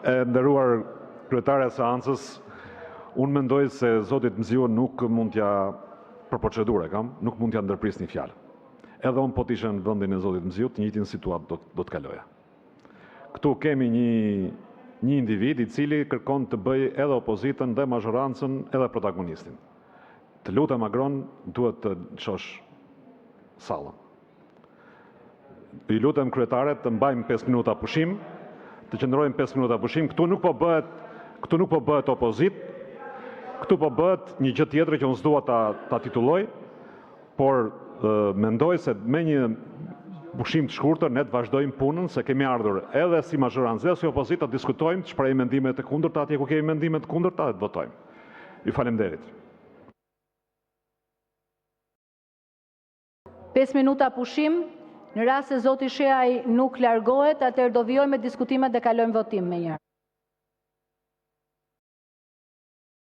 E nderuar kryetare e seancës, unë mendoj se zotit Mziu nuk mund t'ja, për procedurë kam, nuk mund t'ja ndërpris një fjalë. Edhe unë po t'ishe në vendin e zotit Mziu, të njëjtin situatë do t'kaloja. Këtu kemi një individ i cili kërkon të bëj edhe opozitën dhe mazhorancën edhe protagonistin. Të lutem Agron, duhet të çosh sallën. I lutem kryetare të mbajmë 5 minuta pushim, të qëndrojmë 5 minuta pushim. Këtu nuk po bëhet opozit, këtu po bëhet një gjë tjetër që unë s'dua ta titulloj, por mendoj se me një pushim të shkurtër ne të vazhdojmë punën, se kemi ardhur edhe si mazhorancë dhe si opozit të diskutojmë, të shprehim mendimet e kundërta atje ku kemi mendimet e kundërta dhe të votojmë. Ju faleminderit. 5 minuta pushim. Në rast se zoti Sheaj nuk largohet, atëherë do vijojmë me diskutimet dhe kalojmë votim me njëherë.